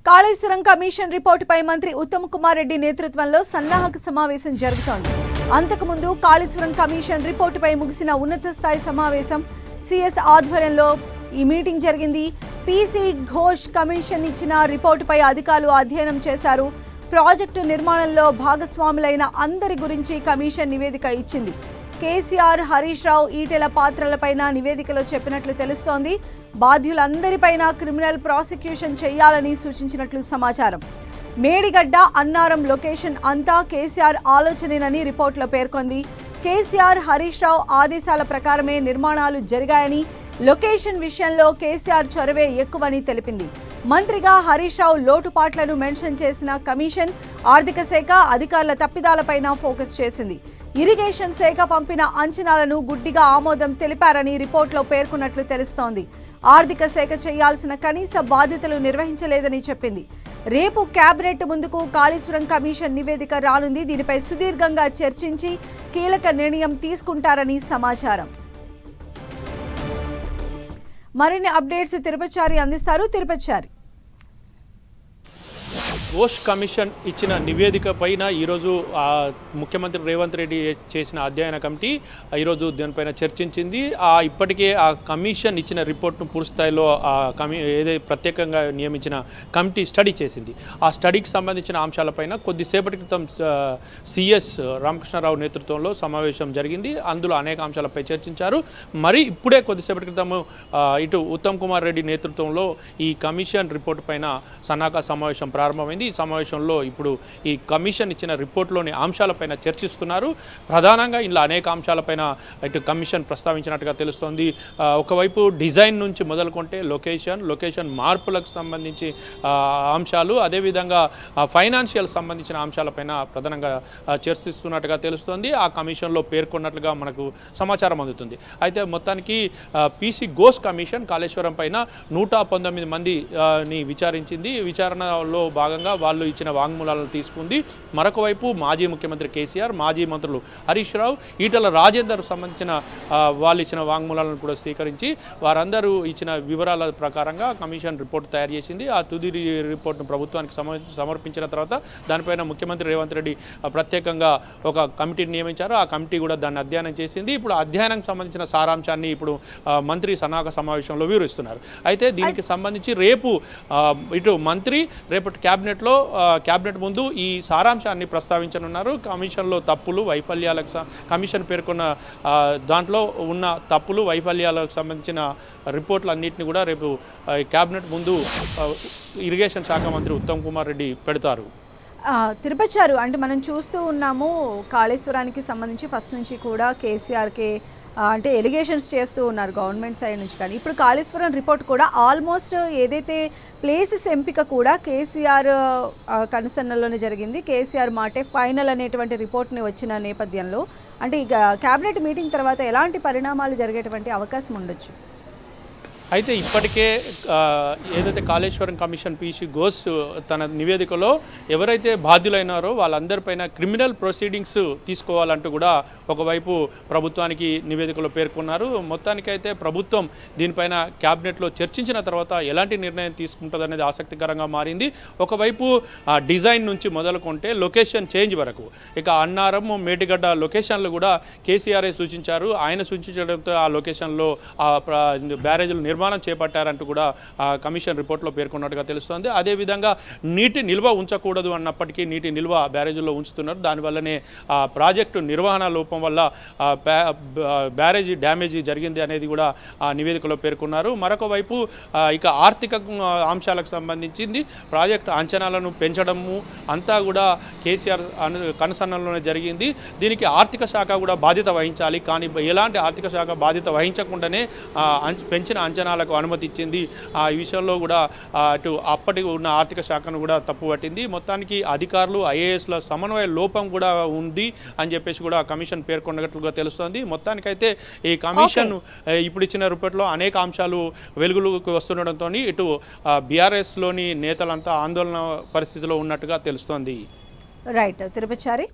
Kaleshwaram commission రిపోర్టుపై మంత్రి ఉత్తమ్ కుమార్ రెడ్డి నేతృత్వంలో సన్నాహక సమావేశం జరుగుతోంది. అంతకుముందు కాళేశ్వరం కమిషన్ రిపోర్టుపై ముగిసిన ఉన్నత స్థాయి సమావేశం సిఎస్ ఆధ్వర్యంలో ఈ మీటింగ్ జరిగింది. పీసీ ఘోష్ కమిషన్ ఇచ్చిన రిపోర్టుపై అధికారులు అధ్యయనం చేశారు. ప్రాజెక్టు నిర్మాణంలో భాగస్వాములైన అందరి గురించి కమిషన్ నివేదిక ఇచ్చింది. కేసీఆర్, హరీష్ రావు, ఈటెల పాత్రలపైన నివేదికలో చెప్పినట్లు తెలుస్తోంది. బాధ్యులందరిపైన క్రిమినల్ ప్రాసిక్యూషన్ చేయాలని సూచించినట్లు సమాచారం. మేడిగడ్డ, అన్నారం లొకేషన్ అంతా కేసీఆర్ ఆలోచనేనని రిపోర్టులో పేర్కొంది. కేసీఆర్, హరీష్ రావు ఆదేశాల ప్రకారమే నిర్మాణాలు జరిగాయని, లొకేషన్ విషయంలో కేసీఆర్ చొరవే ఎక్కువని తెలిపింది. మంత్రిగా హరీష్ రావు లోటుపాట్లను మెన్షన్ చేసిన కమిషన్ ఆర్థిక శాఖ అధికారుల తప్పిదాలపైన ఫోకస్ చేసింది. ఇరిగేషన్ శాఖ పంపిన అంచనాలను గుడ్డిగా ఆమోదం తెలిపారని రిపోర్టులో పేర్కొన్నట్లు తెలుస్తోంది. ఆర్థిక శాఖ చేయాల్సిన కనీస బాధ్యతలు నిర్వహించలేదని చెప్పింది. రేపు కేబినెట్ ముందుకు కాళేశ్వరం కమిషన్ నివేదిక రానుంది. దీనిపై సుదీర్ఘంగా చర్చించి కీలక నిర్ణయం తీసుకుంటారని సమాచారం. మరిన్ని అప్డేట్స్ తిరుపతిచారి అందిస్తారు. తిరుపతిచారి, ఘోష్ కమిషన్ ఇచ్చిన నివేదిక పైన ఈరోజు ముఖ్యమంత్రి రేవంత్ రెడ్డి చేసిన అధ్యయన కమిటీ ఈరోజు దీనిపైన చర్చించింది. ఇప్పటికే ఆ కమిషన్ ఇచ్చిన రిపోర్ట్ను పూర్తిస్థాయిలో ఏదైతే ప్రత్యేకంగా నియమించిన కమిటీ స్టడీ చేసింది. ఆ స్టడీకి సంబంధించిన అంశాలపైన కొద్దిసేపటి క్రితం సిఎస్ రామకృష్ణారావు నేతృత్వంలో సమావేశం జరిగింది. అందులో అనేక అంశాలపై చర్చించారు. మరి ఇప్పుడే కొద్దిసేపటి క్రితం ఇటు ఉత్తమ్ కుమార్ రెడ్డి నేతృత్వంలో ఈ కమిషన్ రిపోర్టు పైన సన్నాహక సమావేశం ప్రారంభమైంది. ఈ సమావేశంలో ఇప్పుడు ఈ కమిషన్ ఇచ్చిన రిపోర్టులోని అంశాలపైన చర్చిస్తున్నారు. ప్రధానంగా ఇలా అనేక అంశాలపైన ఇటు కమిషన్ ప్రస్తావించినట్టుగా తెలుస్తోంది. ఒకవైపు డిజైన్ నుంచి మొదలుకుంటే లొకేషన్ మార్పులకు సంబంధించి అంశాలు, అదేవిధంగా ఫైనాన్షియల్ సంబంధించిన అంశాలపైన ప్రధానంగా చర్చిస్తున్నట్టుగా తెలుస్తోంది. ఆ కమిషన్లో పేర్కొన్నట్లుగా మనకు సమాచారం అందుతుంది. అయితే మొత్తానికి పీసీ ఘోష్ కమిషన్ కాళేశ్వరం పైన 119 మందిని విచారించింది. విచారణలో భాగంగా వాళ్ళు ఇచ్చిన వాంగ్మూలాలను తీసుకుంది. మరొక వైపు మాజీ ముఖ్యమంత్రి కేసీఆర్, మాజీ మంత్రులు హరీష్ రావు, ఈటెల రాజేందర్ సంబంధించిన వాళ్ళు ఇచ్చిన వాంగ్మూలాలను కూడా స్వీకరించి వారందరూ ఇచ్చిన వివరాల ప్రకారంగా కమిషన్ రిపోర్ట్ తయారు చేసింది. ఆ తుది రిపోర్ట్ను ప్రభుత్వానికి సమర్పించిన తర్వాత దానిపైన ముఖ్యమంత్రి రేవంత్ రెడ్డి ప్రత్యేకంగా ఒక కమిటీని నియమించారు. ఆ కమిటీ కూడా దాన్ని అధ్యయనం చేసింది. ఇప్పుడు అధ్యయనానికి సంబంధించిన సారాంశాన్ని ఇప్పుడు మంత్రి సన్నాహక సమావేశంలో వివరిస్తున్నారు. అయితే దీనికి సంబంధించి రేపు ఇటు మంత్రి రేపటి క్యాబినెట్ ముందు ఈ సారాంశాన్ని ప్రస్తావించనున్నారు. కమిషన్లో తప్పులు, వైఫల్యాలకు కమిషన్ పేర్కొన్న దాంట్లో ఉన్న తప్పులు, వైఫల్యాలకు సంబంధించిన రిపోర్టులన్నింటినీ కూడా రేపు క్యాబినెట్ ముందు ఇరిగేషన్ శాఖ మంత్రి ఉత్తమ్ కుమార్ రెడ్డి పెడతారు. తిరుపతిచారు, అంటే మనం చూస్తూ ఉన్నాము కాళేశ్వరానికి సంబంధించి ఫస్ట్ నుంచి కూడా కేసీఆర్కి అంటే ఎలిగేషన్స్ చేస్తూ ఉన్నారు గవర్నమెంట్ సైడ్ నుంచి. కానీ ఇప్పుడు కాళేశ్వరం రిపోర్ట్ కూడా ఆల్మోస్ట్ ఏదైతే ప్లేసెస్ ఎంపిక కూడా కేసీఆర్ కన్సర్న్లోనే జరిగింది. కేసీఆర్ మాటే ఫైనల్ అనేటువంటి రిపోర్ట్ని వచ్చిన నేపథ్యంలో అంటే ఇక క్యాబినెట్ మీటింగ్ తర్వాత ఎలాంటి పరిణామాలు జరిగేటువంటి అవకాశం ఉండొచ్చు? అయితే ఇప్పటికే ఏదైతే కాళేశ్వరం కమిషన్ పీసీ ఘోష్ తన నివేదికలో ఎవరైతే బాధ్యులైనారో వాళ్ళందరిపైన క్రిమినల్ ప్రొసీడింగ్స్ తీసుకోవాలంటూ కూడా ఒకవైపు ప్రభుత్వానికి నివేదికలో పేర్కొన్నారు. మొత్తానికైతే ప్రభుత్వం దీనిపైన క్యాబినెట్లో చర్చించిన తర్వాత ఎలాంటి నిర్ణయం తీసుకుంటుంది అనేది ఆసక్తికరంగా మారింది. ఒకవైపు డిజైన్ నుంచి మొదలుకుంటే లొకేషన్ చేంజ్ వరకు, ఇక అన్నారం, మేడిగడ్డ లొకేషన్లు కూడా కేసీఆర్ఏ సూచించారు. ఆయన సూచించడంతో ఆ లొకేషన్లో బ్యారేజీలు నిర్మాణం చేపట్టారంటూ కూడా కమిషన్ రిపోర్ట్లో పేర్కొన్నట్టుగా తెలుస్తోంది. అదేవిధంగా నీటి నిల్వ ఉంచకూడదు అన్నప్పటికీ నీటి నిల్వ బ్యారేజీల్లో ఉంచుతున్నారు. దానివల్లనే ప్రాజెక్టు నిర్వహణ లోపం వల్ల బ్యారేజీ డ్యామేజీ జరిగింది అనేది కూడా ఆ నివేదికలో పేర్కొన్నారు. మరొక వైపు ఇక ఆర్థిక అంశాలకు సంబంధించింది ప్రాజెక్టు అంచనాలను పెంచడము అంతా కూడా కేసీఆర్ కన్సర్న్లోనే జరిగింది. దీనికి ఆర్థిక శాఖ కూడా బాధ్యత వహించాలి. కానీ ఎలాంటి ఆర్థిక శాఖ బాధ్యత వహించకుండానే పెంచిన అంచనాలకు అనుమతి ఇచ్చింది. ఈ విషయంలో కూడా అటు అప్పటి ఉన్న ఆర్థిక శాఖను కూడా తప్పుపట్టింది. మొత్తానికి అధికారులు, ఐఏఎస్ల సమన్వయ లోపం కూడా ఉంది అని చెప్పేసి కూడా కమిషన్ పేర్కొన్నట్లుగా తెలుస్తోంది. మొత్తానికైతే ఈ కమిషన్ ఇప్పుడు ఇచ్చిన రిపోర్ట్లో అనేక అంశాలు వెలుగులోకి వస్తుండడంతో ఇటు బీఆర్ఎస్లోని నేతలంతా ఆందోళన పరిస్థితిలో ఉన్నట్టుగా తెలుస్తోంది. రైట్ తిరుపతిచారి.